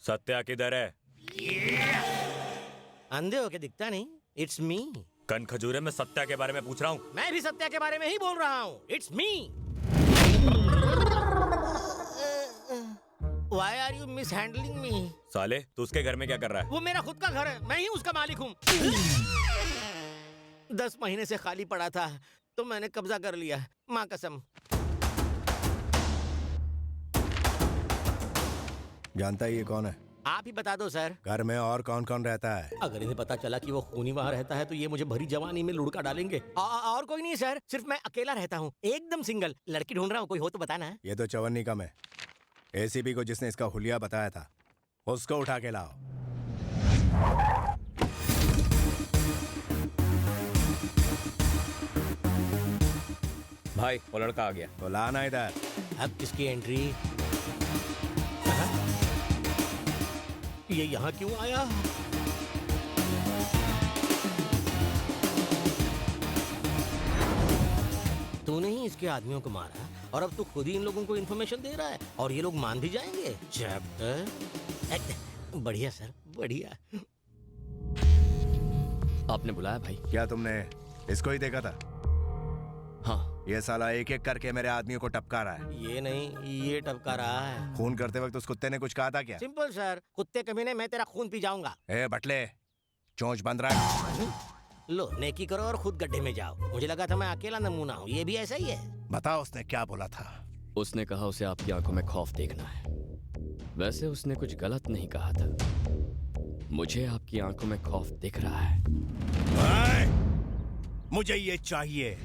सत्या किधर है? अंधे होके दिखता नहीं? It's me. कन खजूरे, मैं सत्या के बारे में पूछ रहा हूँ। मैं भी सत्या के बारे में ही बोल रहा हूँ। It's me. Why are you mishandling me? साले, तू उसके घर में क्या कर रहा है? वो मेरा खुद का घर है, मैं ही उसका मालिक हूँ। 10 महीने से खाली पड़ा था तो मैंने कब्जा कर लिया, माँ कसम। जानता है ये कौन है? आप ही बता दो सर। घर में और कौन कौन रहता है? अगर इन्हें पता चला कि वो खूनी वहाँ रहता है तो ये मुझे भरी जवानी में लुढ़का डालेंगे। और कोई नहीं सर, सिर्फ मैं अकेला रहता हूँ, एकदम सिंगल। लड़की ढूंढ रहा हूँ, कोई हो तो बताना है। ये तो चवन्नी कम है। एसीपी को जिसने इसका हुलिया बताया था उसको उठा के लाओ। भाई, वो लड़का आ गया। तो लाना इधर। अब किसकी एंट्री? ये यहाँ क्यों आया? तूने ही इसके आदमियों को मारा और अब तू खुद ही इन लोगों को इन्फॉर्मेशन दे रहा है और ये लोग मान भी जाएंगे। चैप्टर बढ़िया सर, बढ़िया। आपने बुलाया भाई? क्या तुमने इसको ही देखा था? हाँ। ये साला एक एक करके मेरे आदमियों को टपका रहा है। ये नहीं, ये टपका रहा है। खून करते वक्त उस कुत्ते ने कुछ कहा था क्या? सिंपल सर, कुत्ते कमीने, मैं तेरा खून पी जाऊंगा। ए बटले, चोंच बंद रहा। लो, नेकी करो और खुद गड्ढे में जाओ। मुझे लगा था मैं अकेला नमूना हूँ, ये भी ऐसा ही है। बताओ उसने क्या बोला था? उसने कहा उसे आपकी आंखों में खौफ देखना है। वैसे उसने कुछ गलत नहीं कहा था। मुझे आपकी आंखों में खौफ दिख रहा है। मुझे ये चाहिए।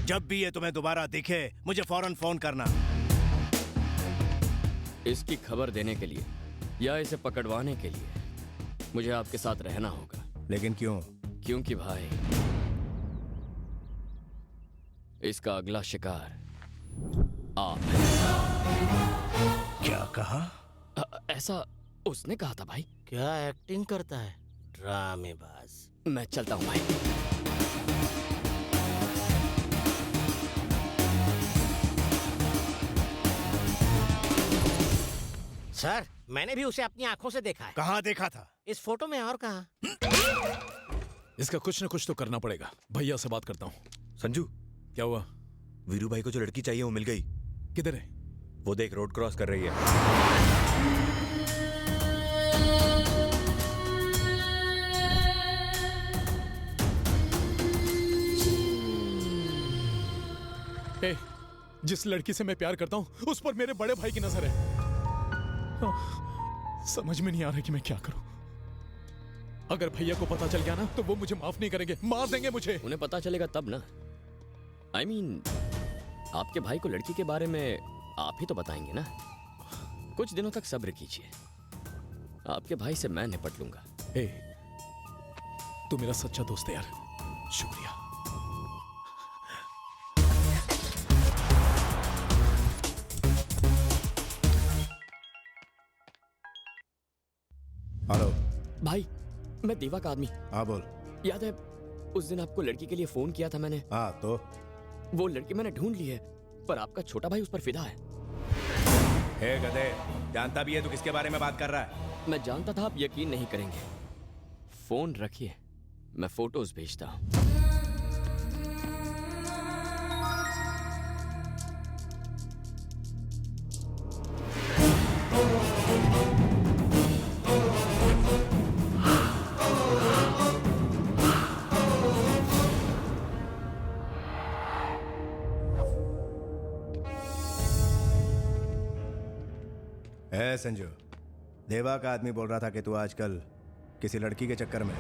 जब भी ये तुम्हें दोबारा दिखे मुझे फौरन फोन करना। इसकी खबर देने के लिए या इसे पकड़वाने के लिए मुझे आपके साथ रहना होगा। लेकिन क्यों? क्योंकि भाई, इसका अगला शिकार आप हैं। क्या कहा? ऐसा उसने कहा था भाई। क्या एक्टिंग करता है, ड्रामेबाज। मैं चलता हूँ भाई। सर, मैंने भी उसे अपनी आंखों से देखा है। कहाँ देखा था? इस फोटो में और कहाँ? इसका कुछ न कुछ तो करना पड़ेगा। भैया से बात करता हूँ। संजू, क्या हुआ? वीरू भाई को जो लड़की चाहिए वो मिल गई। किधर है? वो देख, रोड क्रॉस कर रही है। ए, जिस लड़की से मैं प्यार करता हूँ उस पर मेरे बड़े भाई की नजर है। समझ में नहीं आ रहा कि मैं क्या करूं। अगर भैया को पता चल गया ना तो वो मुझे माफ नहीं करेंगे, मार देंगे मुझे। उन्हें पता चलेगा तब ना। I mean, आपके भाई को लड़की के बारे में आप ही तो बताएंगे ना। कुछ दिनों तक सब्र कीजिए, आपके भाई से मैं निपट लूंगा। ए, तू मेरा सच्चा दोस्त है यार, शुक्रिया। हेलो भाई, मैं देवा का आदमी। हाँ बोल। याद है उस दिन आपको लड़की के लिए फोन किया था मैंने? हाँ तो? वो लड़की मैंने ढूंढ ली है, पर आपका छोटा भाई उस पर फिदा है। हे गधे, जानता भी है तू किसके बारे में बात कर रहा है? मैं जानता था आप यकीन नहीं करेंगे। फोन रखिए, मैं फोटोज भेजता हूं। संजू, देवा का आदमी बोल रहा था कि तू आजकल किसी लड़की के चक्कर में।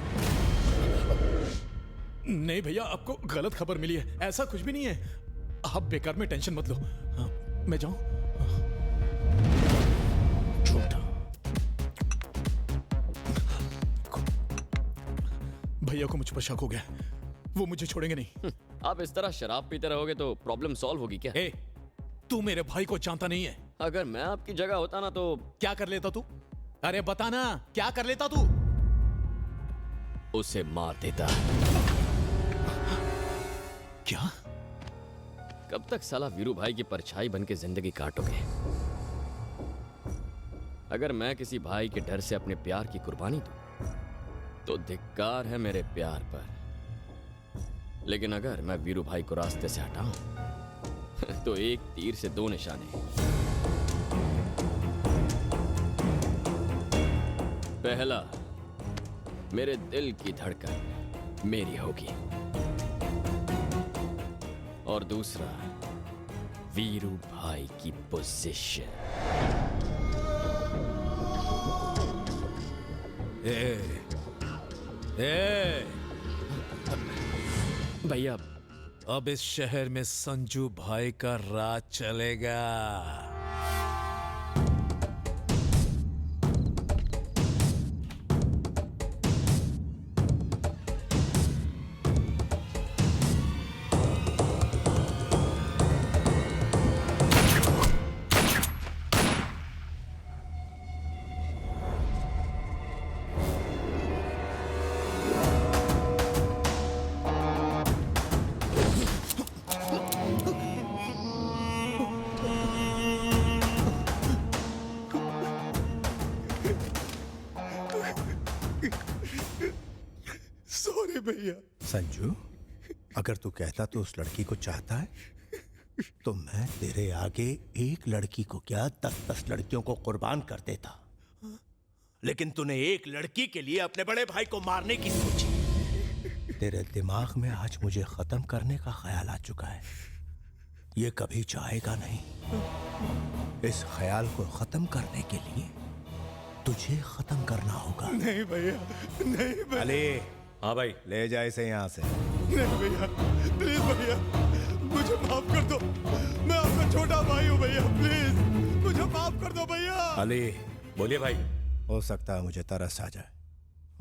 नहीं भैया, आपको गलत खबर मिली है, ऐसा कुछ भी नहीं है। आप बेकार में टेंशन मत लो। हाँ, मैं जाऊं? झूठा। भैया को मुझ पर शक हो गया, वो मुझे छोड़ेंगे नहीं। आप इस तरह शराब पीते रहोगे तो प्रॉब्लम सॉल्व होगी क्या? ए, तू मेरे भाई को जानता नहीं है। अगर मैं आपकी जगह होता ना तो क्या कर लेता तू? अरे बताना, क्या कर लेता तू? उसे मार देता। क्या? कब तक साला वीरू भाई की परछाई बन के जिंदगी काटोगे? अगर मैं किसी भाई के डर से अपने प्यार की कुर्बानी दूं तो धिक्कार है मेरे प्यार पर, लेकिन अगर मैं वीरू भाई को रास्ते से हटाऊं तो एक तीर से दो निशाने। पहला, मेरे दिल की धड़कन मेरी होगी, और दूसरा, वीरू भाई की पोजीशन। भैया, अब इस शहर में संजू भाई का राज चलेगा। सॉरी भैया। संजू, अगर तू कहता तो उस लड़की को चाहता है तो मैं तेरे आगे एक लड़की को क्या 10-10 लड़कियों को कुर्बान कर देता, लेकिन तूने एक लड़की के लिए अपने बड़े भाई को मारने की सोची। तेरे दिमाग में आज मुझे खत्म करने का ख्याल आ चुका है। ये कभी जाएगा नहीं। इस ख्याल को खत्म करने के लिए तुझे खत्म करना होगा। नहीं भैया, नहीं भैया। अली, हाँ भाई। ले जा इसे यहाँ से। नहीं भैया, प्लीज भैया, मुझे माफ कर दो। मैं आपका छोटा भाई हूँ भैया, प्लीज मुझे माफ कर दो भैया। अली, बोलिए भाई। हो सकता है मुझे तरस आ जाए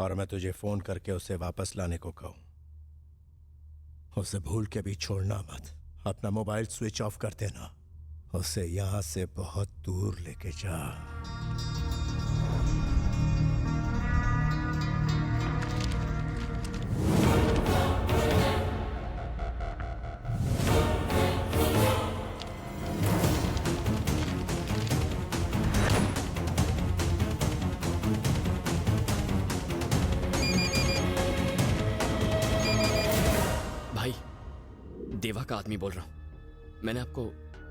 और मैं तुझे फोन करके उसे वापस लाने को कहूं। उसे भूल के भी छोड़ना मत। अपना मोबाइल स्विच ऑफ कर देना। उसे यहां से बहुत दूर लेके जा। देवा का आदमी बोल रहा हूं। मैंने आपको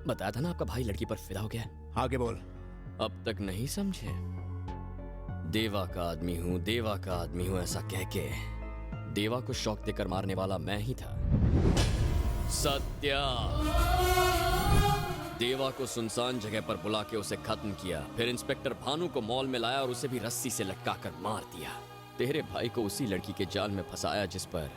बताया था ना, आपका भाई लड़की पर फिदा हो गया है। आगे बोल। अब तक नहीं समझे? देवा का आदमी हूं, देवा का आदमी हूं ऐसा कह के देवा को शौक देकर मारने वाला मैं ही था। सत्या। देवा को सुनसान जगह पर बुला के उसे खत्म किया, फिर इंस्पेक्टर भानु को मॉल में लाया और उसे भी रस्सी से लटकाकर मार दिया। तेरे भाई को उसी लड़की के जाल में फंसाया जिस पर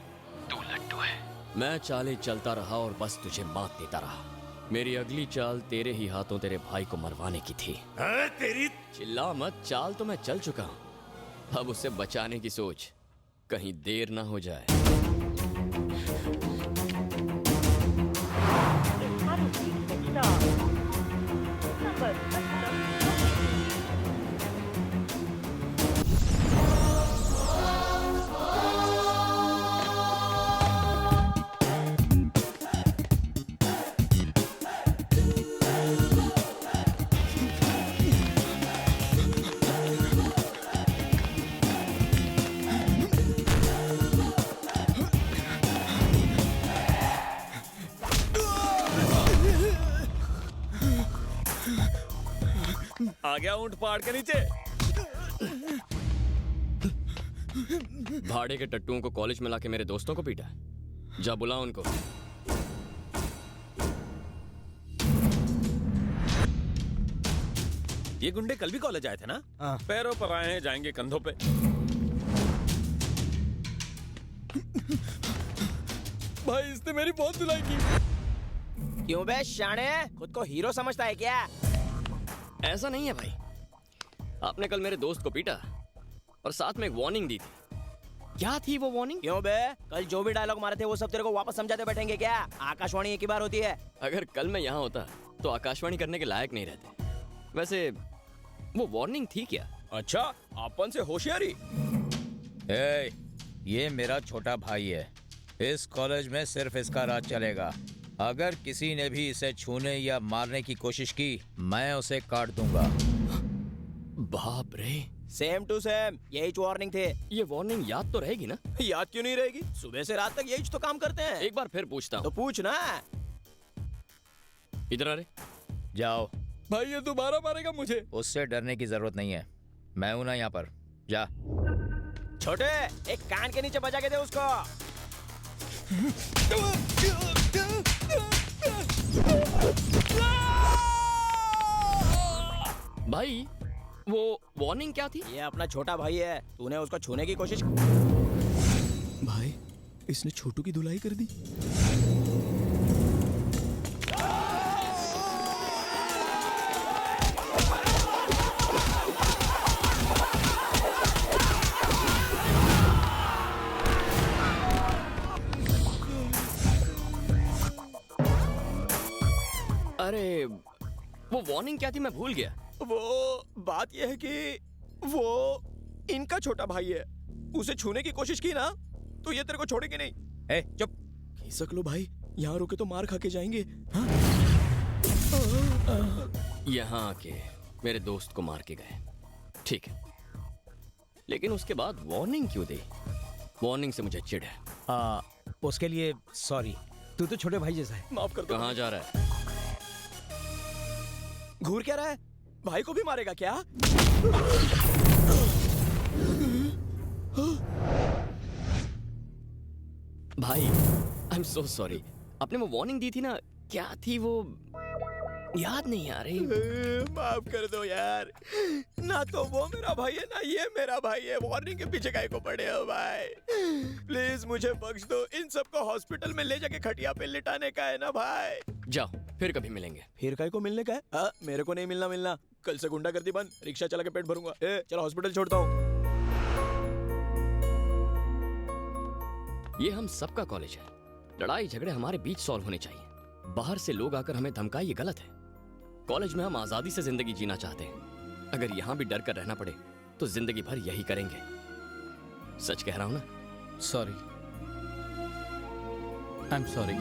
तू लट्टू है। मैं चाले चलता रहा और बस तुझे मात देता रहा। मेरी अगली चाल तेरे ही हाथों तेरे भाई को मरवाने की थी। तेरी चिल्ला मत, चाल तो मैं चल चुका हूं। अब उसे बचाने की सोच, कहीं देर ना हो जाए। आ गया ऊंट पहाड़ के नीचे। भाड़े के टट्टुओं को कॉलेज में लाके मेरे दोस्तों को पीटा। जा बुला उनको। ये गुंडे कल भी कॉलेज आए थे ना? पैरों पर आए हैं, जाएंगे कंधों पे। भाई इसने मेरी बहुत धुलाई की। क्यों बे शाणे, खुद को हीरो समझता है क्या? ऐसा नहीं है भाई, आपने कल मेरे दोस्त को पीटा और साथ में एक वार्निंग दी थी। क्या थी वो वार्निंग? क्यों बे, कल जो भी डायलॉग मारे थे वो सब तेरे को वापस समझाते बैठेंगे क्या? आकाशवाणी एक ही बार होती है। अगर कल मैं यहाँ होता तो आकाशवाणी करने के लायक नहीं रहते। वैसे वो वार्निंग थी क्या? अच्छा, अपन से होशियारी। ए, ये मेरा छोटा भाई है। इस कॉलेज में सिर्फ इसका राज चलेगा। अगर किसी ने भी इसे छूने या मारने की कोशिश की, मैं उसे काट दूंगा। बाप रे, सेम टू सेम यही वार्निंग थे। ये वार्निंग याद तो रहेगी ना? याद क्यों नहीं रहेगी? सुबह से रात तक यही तो काम करते हैं। एक बार फिर पूछता तो हूँ, पूछ ना। इधर आ रे। जाओ। भाई ये दोबारा मारेगा मुझे। उससे डरने की जरूरत नहीं है, मैं हूं ना यहाँ पर। जा। छोटे, एक कान के नीचे बजा के दे उसको। भाई वो वार्निंग क्या थी? ये अपना छोटा भाई है, तूने उसको छूने की कोशिश। भाई इसने छोटू की धुलाई कर दी। अरे वो वार्निंग क्या थी, मैं भूल गया। वो बात यह है कि वो इनका छोटा भाई है, उसे छूने की कोशिश की ना तो ये तेरे को छोड़ेगी नहीं। ए चुप। खिसक लो भाई, यहाँ रुके तो मार खा के जाएंगे। हाँ? यहाँ आके मेरे दोस्त को मार के गए, ठीक है, लेकिन उसके बाद वार्निंग क्यों दी? वार्निंग से मुझे चिढ़ है। उसके लिए सॉरी, तू तो छोटे भाई जैसा है। माफ कर दो। कहाँ जा रहा है? घूर क्या रहा है? भाई को भी मारेगा क्या? भाई आई एम सो सॉरी। आपने वो वार्निंग दी थी ना, क्या थी वो? याद नहीं आ रही। माफ कर दो यार, ना तो वो मेरा भाई है ना ये मेरा भाई है। वार्निंग के पीछे काहे को पड़े हो भाई? प्लीज मुझे बख्श दो, इन सबको हॉस्पिटल में ले जाके खटिया पे लिटाने का है ना भाई। जाओ, फिर कभी मिलेंगे। फिर काहे को मिलने का है? मेरे को नहीं मिलना। कल से गुंडागर्दी बंद, रिक्शा चला के पेट भरूंगा। चलो हॉस्पिटल छोड़ता हूँ। ये हम सबका कॉलेज है, लड़ाई झगड़े हमारे बीच सॉल्व होने चाहिए। बाहर से लोग आकर हमें धमकाए, ये गलत है। कॉलेज में हम आजादी से जिंदगी जीना चाहते हैं। अगर यहाँ भी डर कर रहना पड़े तो जिंदगी भर यही करेंगे। सच कह रहा हूं ना? Sorry, I am sorry.